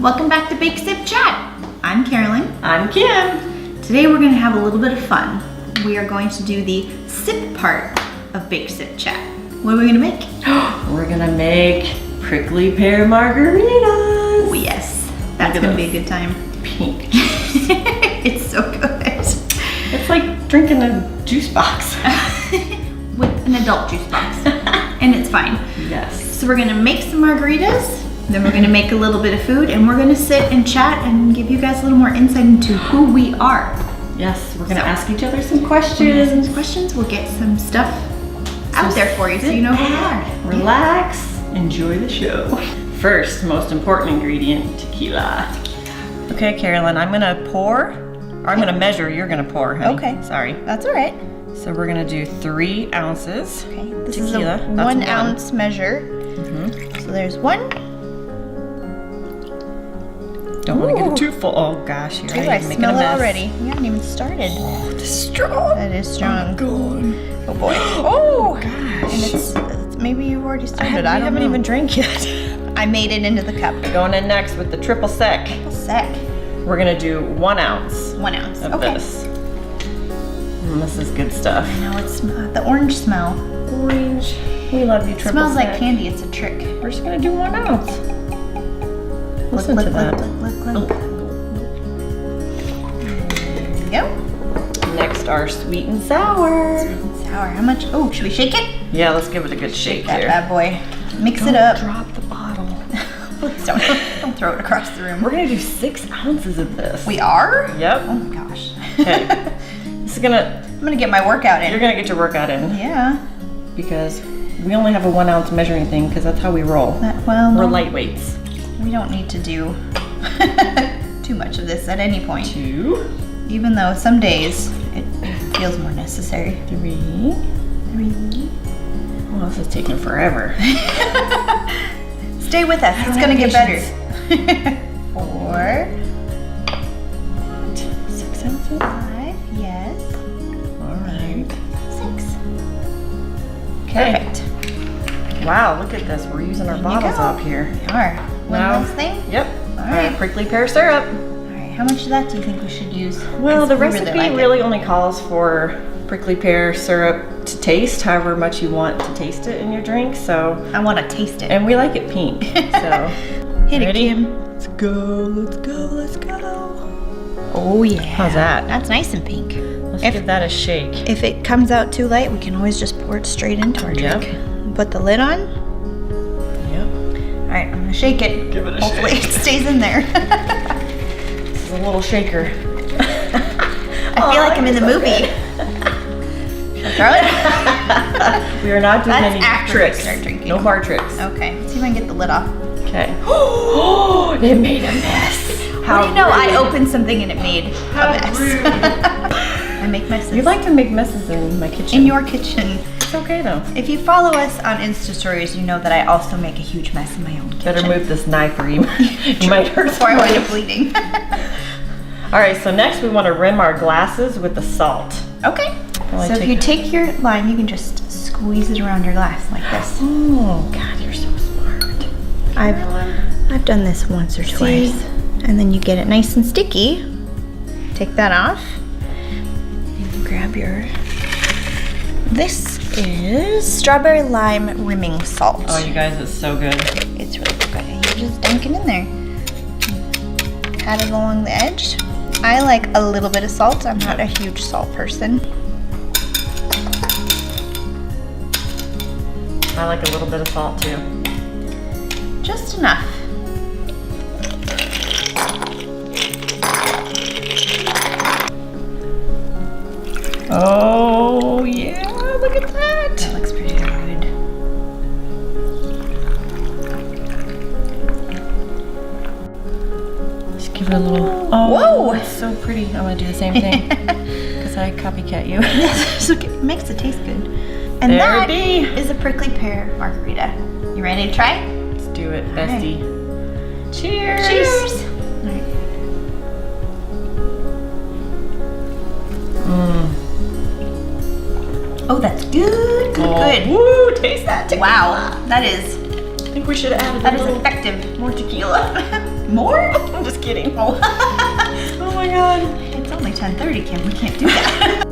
Welcome back to Bake Sip Chat. I'm Carolyn. I'm Kim. Today we're going to have a little bit of fun. We are going to do the sip part of Bake Sip Chat. What are we going to make? We're gonna make Prickly Pear Margaritas. Oh yes, that's going to be a good time. Pink. It's so good. It's like drinking a juice box. With an adult juice box. And it's fine. Yes. So we're going to make some margaritas. Then we're gonna make a little bit of food and we're gonna sit and chat and give you guys a little more insight into who we are. Yes, we're gonna ask each other some questions. We'll get some stuff out there for you so you know who we are. Relax, enjoy the show. First, most important ingredient, tequila. Okay, Carolyn, I'm gonna pour, or I'm gonna measure, you're gonna pour, honey. Okay. Sorry. That's all right. So we're gonna do 3 ounces. Okay, this tequila. is a 1 ounce measure. So there's 1. Don't want to get it too full. Oh gosh, you're I smell it already. We haven't even started. Oh, this is strong. That is strong. Oh boy. Oh gosh. And it's maybe you've already started. I haven't even drank yet. I made it into the cup. Going in next with the triple sec. We're gonna do 1 ounce. 1 ounce. Of this. And this is good stuff. I know it's the orange smell. Orange. We love you, triple smells sec. like candy. It's a trick. We're just gonna do 1 ounce. Listen to that. Look. There we go. Next, our sweet and sour. Sweet and sour. How much? Oh, should we shake it? Yeah, let's give it a good shake that here. Bad boy. Mix Don't it up. Drop the bottle. Please don't throw it across the room. We're gonna do 6 ounces of this. We are? Yep. Oh my gosh. Okay. This is gonna. I'm gonna get my workout in. You're gonna get your workout in. Yeah. Because we only have a 1 ounce measuring thing because that's how we roll. We're lightweights. We don't need to do too much of this at any point. 2. Even though some days it feels more necessary. 3. Well, this is taking forever. Stay with us. It's gonna get better. 4. 6 ounces. 5. Yes. All right. 6. Okay. Perfect. Wow, look at this. We're using our bottles up here. We are. One of those things? Yep. All right. Prickly pear syrup. All right. How much of that do you think we should use? Well, the We recipe like really only calls for prickly pear syrup to taste, however much you want to taste it in your drink. So I want to taste it. And we like it pink. So hit it, ready? Kim. Let's go. Let's go. Let's go. Oh yeah. How's that? That's nice and pink. Let's give that a shake. If it comes out too light, we can always just pour it straight into our drink. Put the lid on. Yep. All right, I'm gonna shake it. Give it a Hopefully shake. it stays in there. This is a little shaker. I feel like I'm in the movie. Should I throw it? We are not doing any after tricks. we start drinking. No bar tricks. Okay, let's see if I can get the lid off. Okay. Oh, it made a mess. How do you know I opened something and it made a mess? rude. I make messes. You like to make messes in my kitchen. in your kitchen. It's okay though. If you follow us on Insta stories, you know that I also make a huge mess in my own kitchen. Better move this knife or you might hurt before I wind up somebody. bleeding. All right, so next we want to rim our glasses with the salt. Okay. So if you take your lime, you can just squeeze it around your glass like this. Oh, God, you're so smart. I've done this once or twice. And then you get it nice and sticky. Take that off. And you grab your... This is strawberry lime rimming salt. Oh, you guys, it's so good. It's really good. And you just dunk it in there. Pat it along the edge. I like a little bit of salt. I'm not a huge salt person. I like a little bit of salt too. Just enough. Oh, yeah, look at that. That looks pretty good. Just give it a little, oh, Whoa. It's so pretty. I'm gonna do the same thing because I copycat you. Yes, it makes it taste good. And There that it be. is a prickly pear margarita. You ready to try? Let's do it, bestie. Right. Cheers. Cheers. Right. Oh, that's good. Good. Woo, taste that tequila. Wow, that is think we should have added That a is little effective. more tequila. More? I'm just kidding. Oh. Oh my god. It's only 10:30, Kim. We can't do that.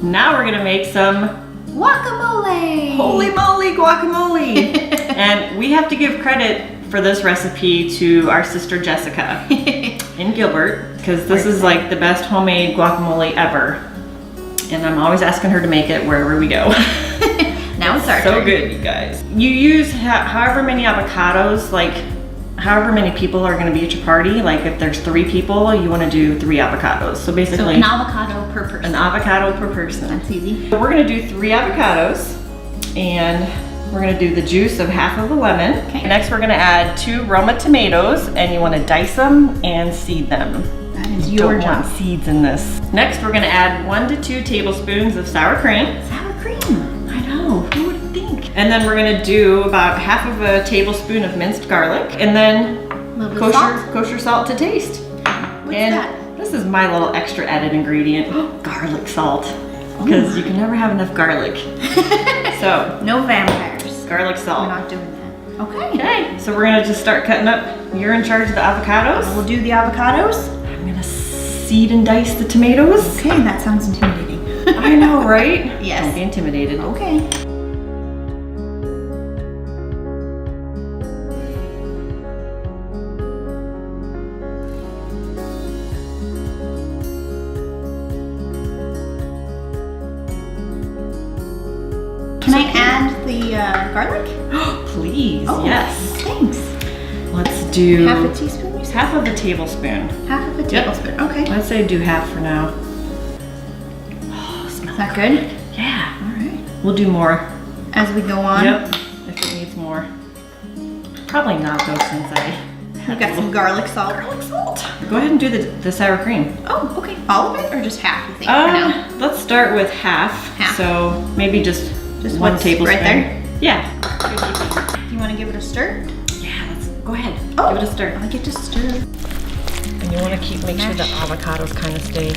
Now we're gonna make some Guacamole. holy moly guacamole. And we have to give credit for this recipe to our sister Jessica in Gilbert, because this is like the best homemade guacamole ever. And I'm always asking her to make it wherever we go. Now it's our so turn. good, you guys. You use however many avocados, like however many people are gonna be at your party. Like if there's 3 people, you wanna do 3 avocados. So basically, So an avocado per person. an avocado per person. That's easy. So we're gonna do 3 avocados, and we're gonna do the juice of half of a lemon. Okay. Next we're gonna add 2 Roma tomatoes, and you wanna dice them and seed them. That is You your don't job. want seeds in this. Next we're gonna add 1 to 2 tablespoons of sour cream. Sour cream. I know, who would think? And then we're gonna do about half of a tablespoon of minced garlic, and then Little bit of salt. kosher salt to taste. What's And that? this is my little extra added ingredient, garlic salt. Because you can never have enough garlic. So, No vampires. garlic We're salt. not doing that. Okay. Okay, so we're gonna just start cutting up. You're in charge of the avocados. We'll do the avocados. I'm gonna seed and dice the tomatoes. Okay, that sounds intimidating. I know, right? Yes. Don't be intimidated. Okay. Can I add the garlic? Please, Oh, yes. Thanks. Let's do Half a teaspoon, you said? half of a tablespoon. Half of a tablespoon. Okay. Let's say do half for now. Oh, Is smell. that good? Yeah. All right. We'll do more. As we go on. Yep. If it needs more. Probably not though, since I We've got some garlic salt. garlic salt. Go ahead and do the sour cream. Oh, okay. All of it or just half, you think, for now? Let's start with half. Half. So maybe just 1 what's tablespoon. right there? Yeah. Do you want to give it a stir? Yeah, let's go ahead. Oh. Give it a stir. I get to stir. And you want to make sure the Mash. avocados kind of stay,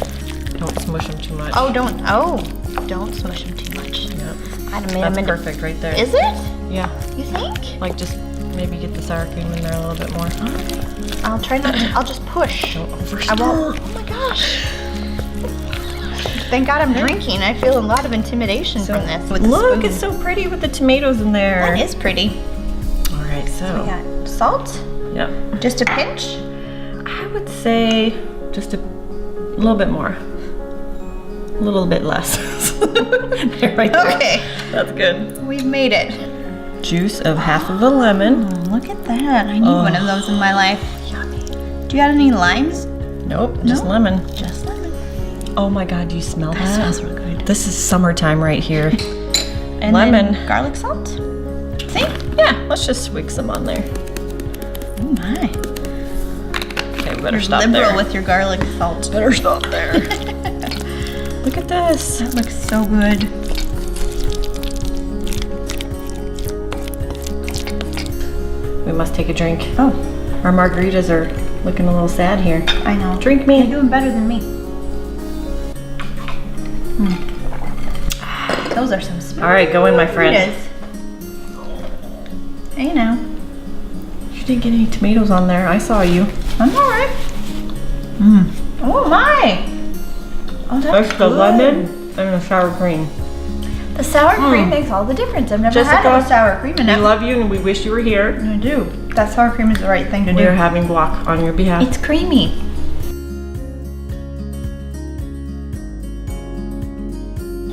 don't smush them too much. Don't smush them too much. Yep. I'd have made That's them into. perfect right there. Is it? Yeah. You think? Like just maybe get the sour cream in there a little bit more. I'll try not to. I'll just push. Don't overstir. I won't. Oh my gosh. Thank God I'm drinking. I feel a lot of intimidation from this. With the Look, spoon. it's so pretty with the tomatoes in there. That is pretty. All right, so. We got salt. Yep. Just a pinch. I would say just a little bit more. A little bit less. There, right there. Okay. That's good. We've made it. Juice of half of a lemon. Look at that. I need one of those in my life. Yummy. Do you got any limes? Nope, just No? lemon. Just lemon. Oh my God, do you smell that? That smells real good. This is summertime right here. And Lemon. then garlic salt. See? Yeah, let's just swig some on there. Oh my. Okay, we better stop Liberal there. with your garlic salt. Better stop there. Look at this. That looks so good. We must take a drink. Oh, Our margaritas are looking a little sad here. I know. Drink You're me. doing better than me. Those are some sweet. All right, go in, my friend. Hey now. You didn't get any tomatoes on there. I saw you. I'm all right. Oh my. Oh, that's There's the good. lemon and the sour cream. The sour cream makes all the difference. I've never Jessica, had a sour cream We enough. love you and we wish you were here. I do. That sour cream is the right thing to We do. are having guac on your behalf. It's creamy.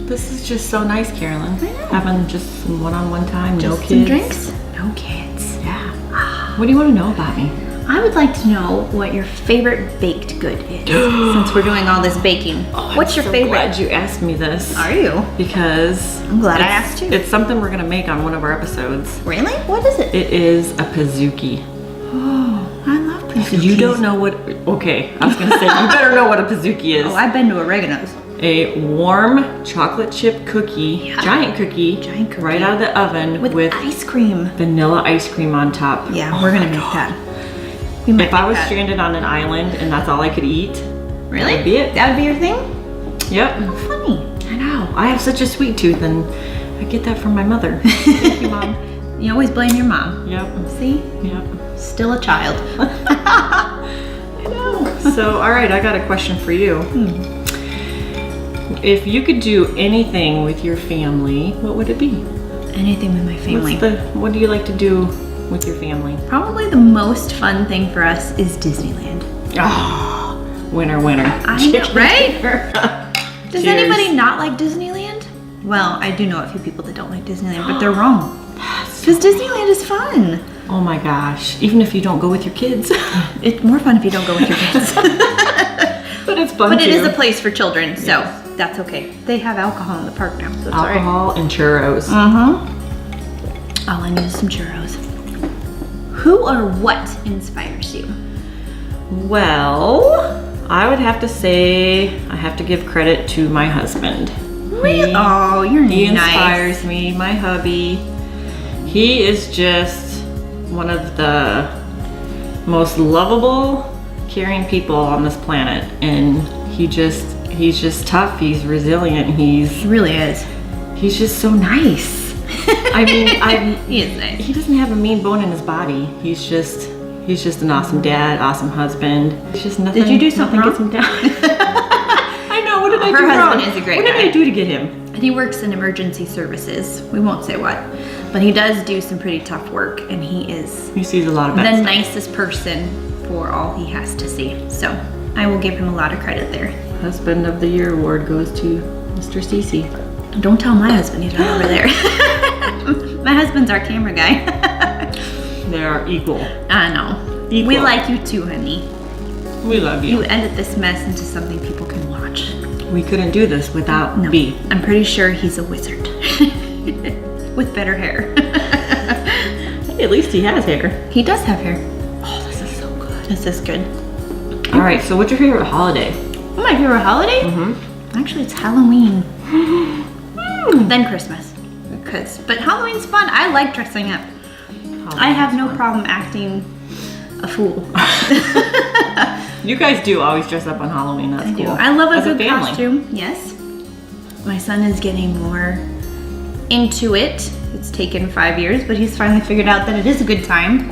This is just so nice, Carolyn. I know. Having just some one-on-one time, no Just kids. some drinks? No kids. Yeah. What do you want to know about me? I would like to know what your favorite baked good is, since we're doing all this baking. What's your I'm so favorite? glad you asked me this. Are you? Because I'm glad I it's- asked you. It's something we're gonna make on one of our episodes. Really? What is it? It is a pizookie. Oh, I love pizookies. You don't know what? Okay, I was gonna say you better know what a pizookie is. Oh, I've been to oregano's. A warm chocolate chip cookie, giant cookie, right out of the oven With ice cream. vanilla ice cream on top. Yeah, Oh we're gonna my make God. that. We might If I make was that. stranded on an island and that's all I could eat, Really? that'd be it. That would be your thing? Yep. How funny. I know. I have such a sweet tooth, and I get that from my mother. Thank you, Mom. You always blame your mom. Yep. See? Yep. Still a child. I know. So, all right, I got a question for you. If you could do anything with your family, what would it be? Anything with my family. What do you like to do with your family? Probably the most fun thing for us is Disneyland. Oh, winner, winner. I know, right? Does Cheers. anybody not like Disneyland? Well, I do know a few people that don't like Disneyland, but they're wrong. Because Disneyland is fun. Oh my gosh, even if you don't go with your kids. It's more fun if you don't go with your kids. But it's fun But too. it is a place for children, so that's okay. They have alcohol in the park now, so it's all right. Alcohol and churros. All I need is some churros. Who or what inspires you? Well, I would have to say I have to give credit to my husband. Really? Oh, you're He nice. inspires me, my hubby. He is just one of the most lovable, caring people on this planet, and he's just tough. He's resilient. He really is. He's just so nice. I mean, He is nice. he doesn't have a mean bone in his body. He's just an awesome dad, awesome husband. It's just nothing. Did you do something nothing gets him down. I know. What did I do Her wrong? husband is a great What did guy. I do to get him? And he works in emergency services. We won't say what, but he does do some pretty tough work, and he is He sees a lot of the bad stuff. nicest person for all he has to see. So I will give him a lot of credit there. Husband of the Year award goes to Mr. Cece. Don't tell my husband, he's right over there. My husband's our camera guy. They are equal. I know. Equal. We like you too, honey. We love You you. edit this mess into something people can watch. We couldn't do this without No, B. I'm pretty sure he's a wizard. With better hair. Hey, at least he has hair. He does have hair. Oh, this is so good. This is good. All right, so what's your favorite holiday? Oh, my favorite holiday? Actually, it's Halloween. Then Christmas. But Halloween's fun. I like dressing up. I have no problem acting a fool. You guys do always dress up on Halloween. That's I do. cool. I love a As good family. costume. Yes. My son is getting more into it. It's taken 5 years, but he's finally figured out that it is a good time.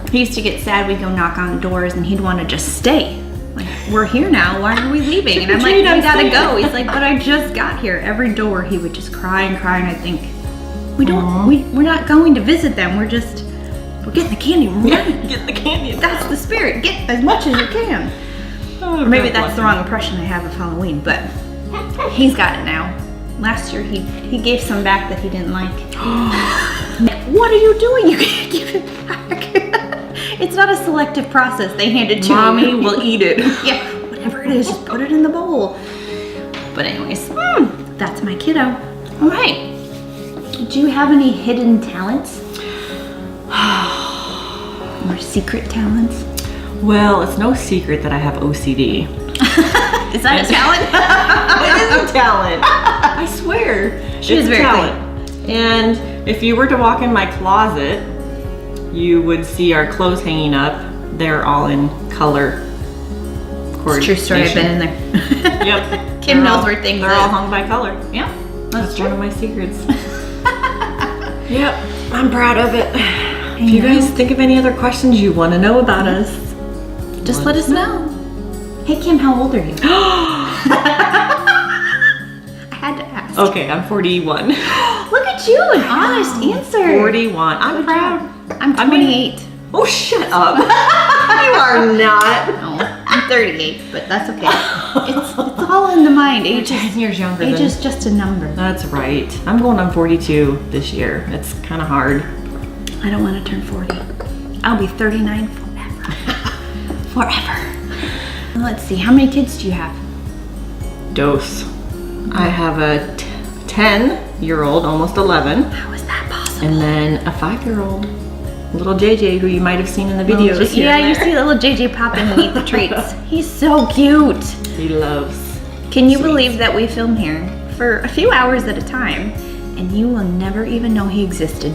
He used to get sad. We'd go knock on doors, and he'd want to just stay. Like, we're here now. Why are we leaving? And I'm like, Trick or we treat, gotta I'm go. He's like, but I just got here. Every door, he would just cry and cry, and I think, we're not going to visit them. We're getting the candy. Yeah, get the candy. That's the spirit. Get as much as you can. Oh, Or maybe God that's bless the him. wrong impression I have of Halloween, but he's got it now. Last year he gave some back that he didn't like. What are you doing? You can't give it back. It's not a selective process. They hand it to Mommy you. will eat it. Yeah, whatever it is, just put it in the bowl. But anyways, that's my kiddo. All right. Do you have any hidden talents? Or secret talents? Well, it's no secret that I have OCD. Is that a talent? It is a talent. I swear. She is It's a very talent. And if you were to walk in my closet, you would see our clothes hanging up. They're all in color. It's a true story. I've been in there. Yep. Kim They're knows all- where things They're all is. hung by color. Yeah, That's one of my secrets. Yep, I'm proud of it. If you guys think of any other questions you want to know about us, Just let us know. Hey Kim, how old are you? I had to ask. okay, I'm 41. Look at you, an honest answer. 41. I'm proud. I'm I mean- 28. Oh, shut up. You are not. No, I'm 38, but that's okay. It's all in the mind. You're Age 10 years younger age than... is just a number. That's right. I'm going on 42 this year. It's kind of hard. I don't want to turn 40. I'll be 39 forever. Forever. Let's see, how many kids do you have? Dose. I have a 10-year-old, almost 11, How is that possible? and then a 5-year-old, little JJ, who you might have seen in the videos. here Yeah, and you there. see little JJ pop in and eat the treats. He's so cute. He loves. Can you believe that we film here for a few hours at a time and you will never even know he existed?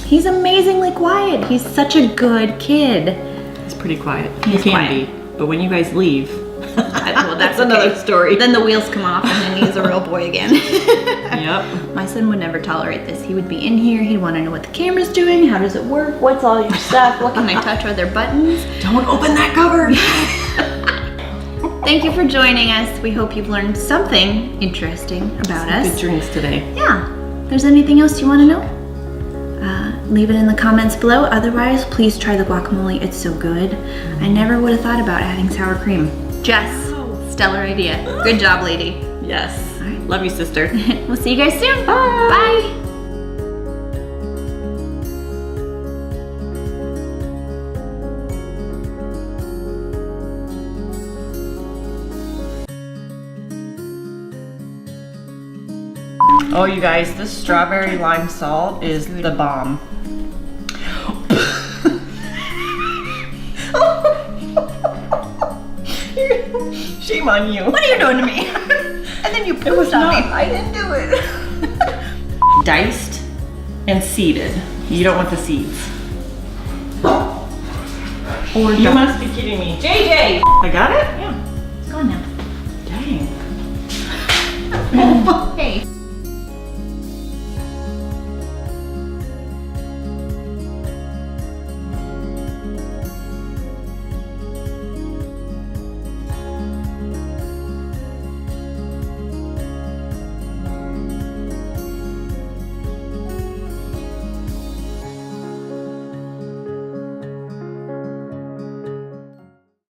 He's amazingly quiet. He's such a good kid. He's pretty quiet. He's he can quiet. be, but when you guys leave, Well, that's another story. Then the wheels come off and then he is a real boy again. Yep. My son would never tolerate this. He would be in here, he'd want to know what the camera's doing, how does it work, what's all your stuff, what can I touch, are there buttons? Don't open that cupboard. Thank you for joining us. We hope you've learned something interesting about us. Good drinks today. Yeah. If there's anything else you want to know, leave it in the comments below. Otherwise, please try the guacamole. It's so good. I never would have thought about adding sour cream. Jess, stellar idea. Good job, lady. Yes. All right. Love you, sister. We'll see you guys soon. Bye. Bye. Oh, you guys, this strawberry lime salt is the bomb. Shame on you. What are you doing to me? And then you pooped on me. I didn't do it. Diced and seeded. You don't want the seeds. Or You must be kidding me. JJ! I got it? Yeah. It's gone now. Dang. Hey.